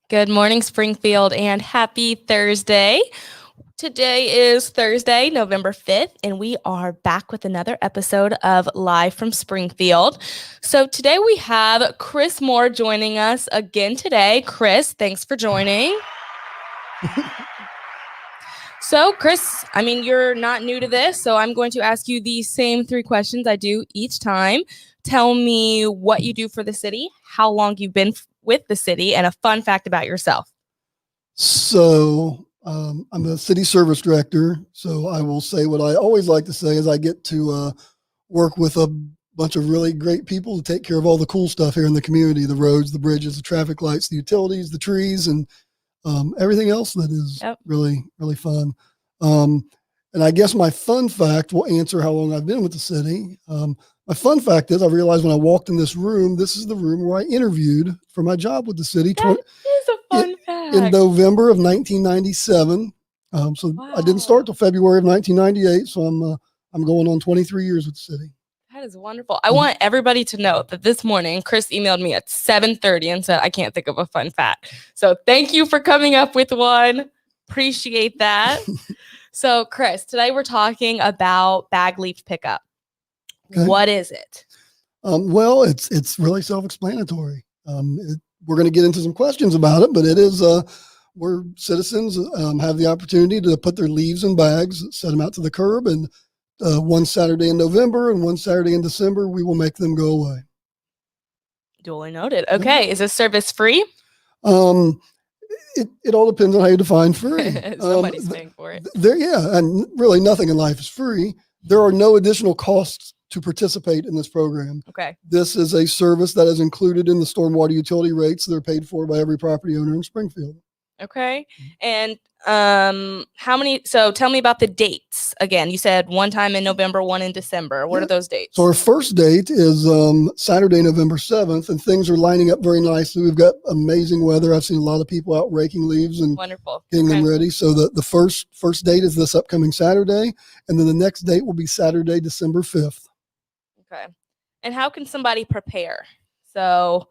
Good morning, Springfield, and happy Thursday. Today is Thursday, November 5th, and we are back with another episode of Live from Springfield. So today we have Chris Moore joining us again today. Chris, thanks for joining. So, Chris, you're not new to this, so I'm going to ask you the same three questions I do each time. Tell me what you do for the city, how long you've been with the city, and a fun fact about yourself. So I'm a city service director. So I will say what I always like to say is I get to work with a bunch of really great people to take care of all the cool stuff here in the community, the roads, the bridges, the traffic lights, the utilities, the trees, and everything else that is really, really fun. And I guess my fun fact will answer how long I've been with the city. My fun fact is I realized when I walked in this room, this is the room where I interviewed for my job with the city. That is a fun fact. In November of 1997. Wow. I didn't start till February of 1998. So I'm going on 23 years with the city. That is wonderful. I want everybody to know that this morning, Chris emailed me at 7:30 and said, I can't think of a fun fact. So thank you for coming up with one. Appreciate that. So Chris, today we're talking about bag leaf pickup. Okay. What is it? Well, it's really self-explanatory. We're going to get into some questions about it, but it is where citizens have the opportunity to put their leaves in bags, set them out to the curb, and one Saturday in November and one Saturday in December, we will make them go away. Duly noted. Okay. Is this service free? It all depends on how you define free. Somebody's paying for it. And really nothing in life is free. There are no additional costs to participate in this program. Okay. This is a service that is included in the stormwater utility rates that are paid for by every property owner in Springfield. Okay. And so tell me about the dates. Again, you said one time in November, one in December. What are those dates? So our first date is Saturday, November 7th, and things are lining up very nicely. We've got amazing weather. I've seen a lot of people out raking leaves and getting them ready. So the first date is this upcoming Saturday, and then the next date will be Saturday, December 5th. Okay. And how can somebody prepare? So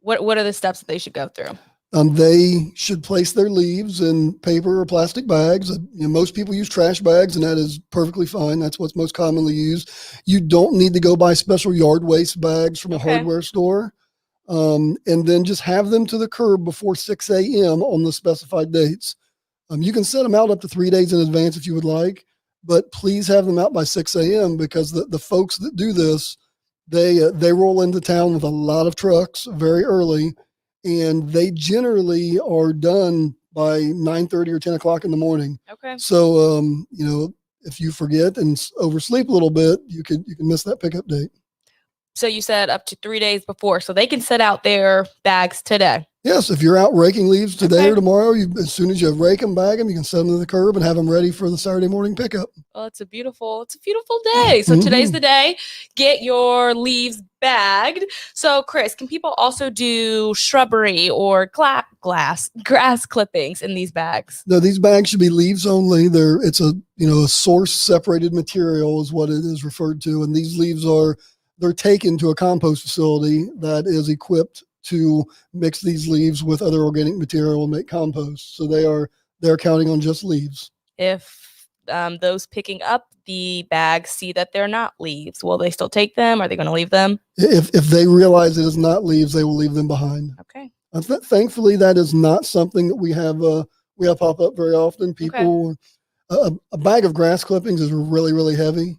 what are the steps that they should go through? They should place their leaves in paper or plastic bags. Most people use trash bags, and that is perfectly fine. That's what's most commonly used. You don't need to go buy special yard waste bags from a hardware store. And then just have them to the curb before 6 a.m. on the specified dates. You can set them out up to 3 days in advance if you would like, but please have them out by 6 a.m. because the folks that do this, they roll into town with a lot of trucks very early. And they generally are done by 9:30 or 10 o'clock in the morning. Okay. So, if you forget and oversleep a little bit, you can miss that pickup date. So you said up to 3 days before, so they can set out their bags today. Yes, if you're out raking leaves today or tomorrow, as soon as you rake them, bag them, you can set them to the curb and have them ready for the Saturday morning pickup. Well, it's a beautiful day. So today's the day. Get your leaves bagged. So Chris, can people also do shrubbery or grass clippings in these bags? No, these bags should be leaves only. It's a source separated material is what it is referred to, and these leaves they're taken to a compost facility that is equipped to mix these leaves with other organic material and make compost. So they're counting on just leaves. If those picking up the bags see that they're not leaves, will they still take them? Are they going to leave them? If they realize it is not leaves, they will leave them behind. Okay. Thankfully, that is not something that we have pop up very often. People, a bag of grass clippings is really, really heavy,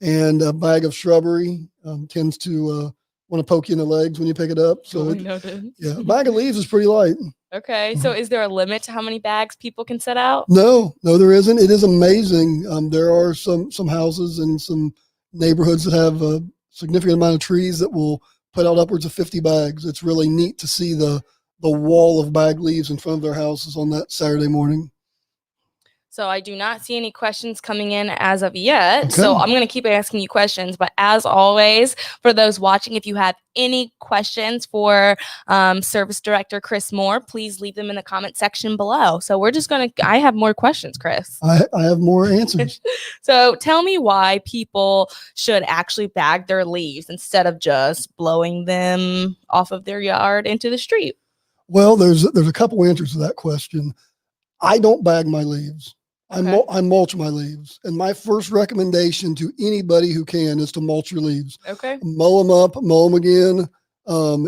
and a bag of shrubbery tends to want to poke you in the legs when you pick it up. So a bag of leaves is pretty light. Okay. So is there a limit to how many bags people can set out? No, there isn't. It is amazing. There are some houses and some neighborhoods that have a significant amount of trees that will put out upwards of 50 bags. It's really neat to see the wall of bag leaves in front of their houses on that Saturday morning. So I do not see any questions coming in as of yet. Okay. So I'm going to keep asking you questions. But as always, for those watching, if you have any questions for Service Director Chris Moore, please leave them in the comment section below. So we're just going to, I have more questions, Chris. I have more answers. So tell me why people should actually bag their leaves instead of just blowing them off of their yard into the street. Well, there's a couple answers to that question. I don't bag my leaves. Okay. I mulch my leaves. And my first recommendation to anybody who can is to mulch your leaves. Okay. Mow them up, mow them again.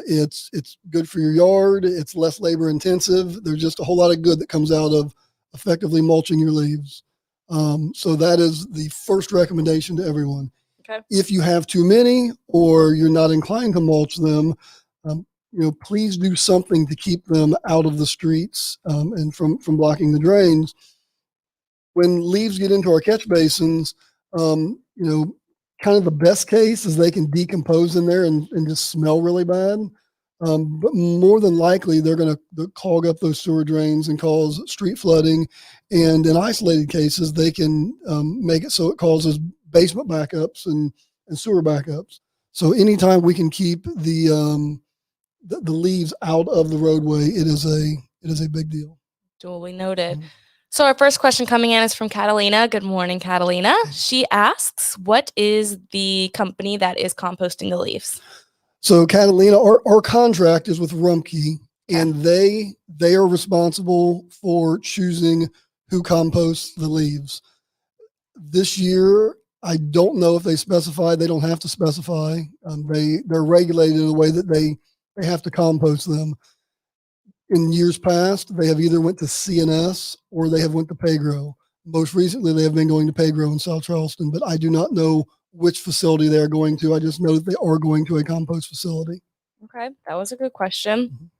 It's good for your yard. It's less labor intensive. There's just a whole lot of good that comes out of effectively mulching your leaves. So that is the first recommendation to everyone. Okay. If you have too many or you're not inclined to mulch them, please do something to keep them out of the streets and from blocking the drains. When leaves get into our catch basins, kind of the best case is they can decompose in there and just smell really bad. But more than likely, they're going to clog up those sewer drains and cause street flooding. And in isolated cases, they can make it so it causes basement backups and sewer backups. So anytime we can keep the leaves out of the roadway, it is a big deal. Duly noted. Mhm. So our first question coming in is from Catalina. Good morning, Catalina. She asks, what is the company that is composting the leaves? So Catalina, our contract is with Rumpke, and they are responsible for choosing who composts the leaves. This year, I don't know if they specify. They don't have to specify. They're regulated in a way that they have to compost them. In years past, they have either went to CNS or they have went to Paygrow. Most recently, they have been going to Paygrow in South Charleston, but I do not know which facility they are going to. I just know that they are going to a compost facility. Okay, that was a good question.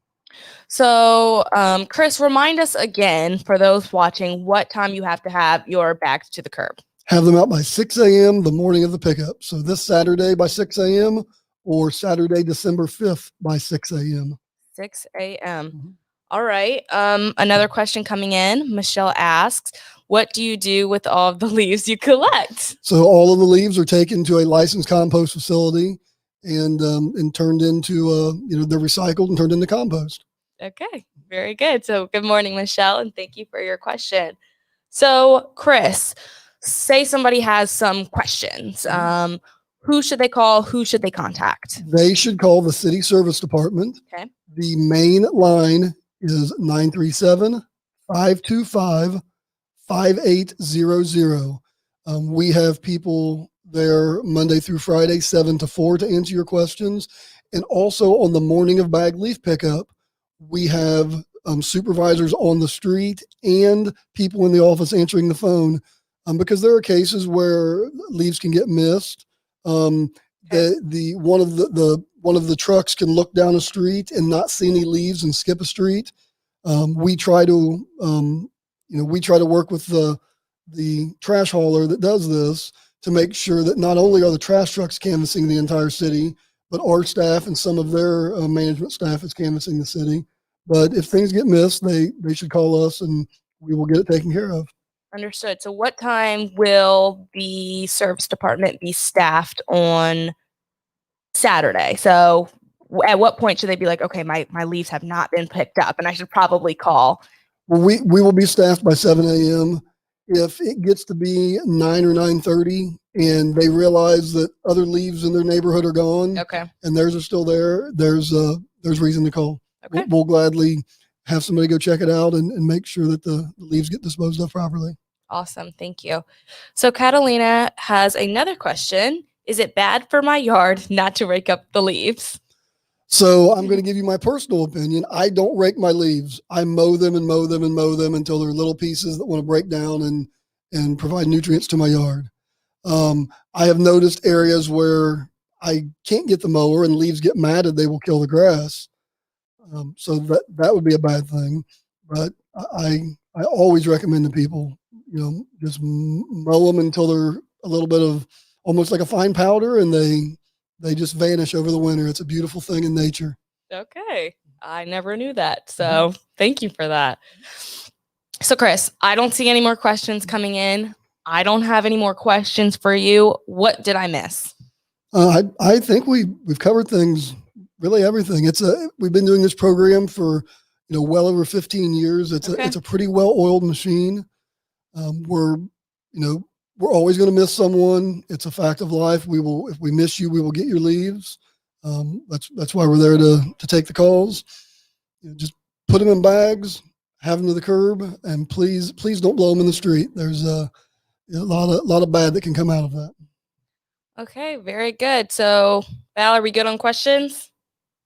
So, Chris, remind us again, for those watching, what time you have to have your bags to the curb. Have them out by 6 a.m. the morning of the pickup. So this Saturday by 6 a.m. or Saturday, December 5th by 6 a.m. 6 a.m. All right. Another question coming in. Michelle asks, what do you do with all of the leaves you collect? So all of the leaves are taken to a licensed compost facility and turned into, they're recycled and turned into compost. Okay, very good. So good morning, Michelle, and thank you for your question. So Chris, say somebody has some questions. Who should they call? Who should they contact? They should call the city service department. Okay. The main line is 937-525-5800. We have people there Monday through Friday, 7 to 4 to answer your questions. And also on the morning of bag leaf pickup, we have supervisors on the street and people in the office answering the phone because there are cases where leaves can get missed. One of the trucks can look down a street and not see any leaves and skip a street. We try to work with the trash hauler that does this to make sure that not only are the trash trucks canvassing the entire city, but our staff and some of their management staff is canvassing the city. But if things get missed, they should call us and we will get it taken care of. Understood. So what time will the service department be staffed on Saturday? So at what point should they be like, okay, my leaves have not been picked up and I should probably call? Well, we will be staffed by 7 a.m. If it gets to be 9 or 9:30 and they realize that other leaves in their neighborhood are gone and theirs are still there, there's reason to call. Okay. We'll gladly have somebody go check it out and make sure that the leaves get disposed of properly. Awesome. Thank you. So Catalina has another question. Is it bad for my yard not to rake up the leaves? So I'm going to give you my personal opinion. I don't rake my leaves. I mow them and mow them and mow them until they're little pieces that want to break down and provide nutrients to my yard. I have noticed areas where I can't get the mower and leaves get matted, they will kill the grass. So that would be a bad thing. But I always recommend to people, just mow them until they're a little bit of almost like a fine powder and they just vanish over the winter. It's a beautiful thing in nature. Okay. I never knew that. So thank you for that. So Chris, I don't see any more questions coming in. I don't have any more questions for you. What did I miss? I think we've covered things, really everything. We've been doing this program for, well over 15 years. It's a pretty well-oiled machine. We're always going to miss someone. It's a fact of life. If we miss you, we will get your leaves. That's why we're there to take the calls. Just put them in bags, have them to the curb, and please don't blow them in the street. There's a lot of bad that can come out of that. Okay, very good. So, Val, are we good on questions?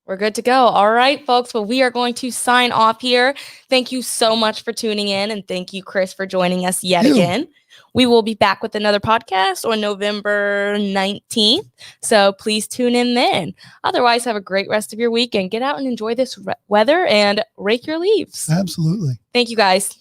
We're good to go. All right, folks. Well, we are going to sign off here. Thank you so much for tuning in, and thank you, Chris, for joining us yet again. We will be back with another podcast on November 19th, so please tune in then. Otherwise, have a great rest of your week and get out and enjoy this weather and rake your leaves. Absolutely. Thank you, guys.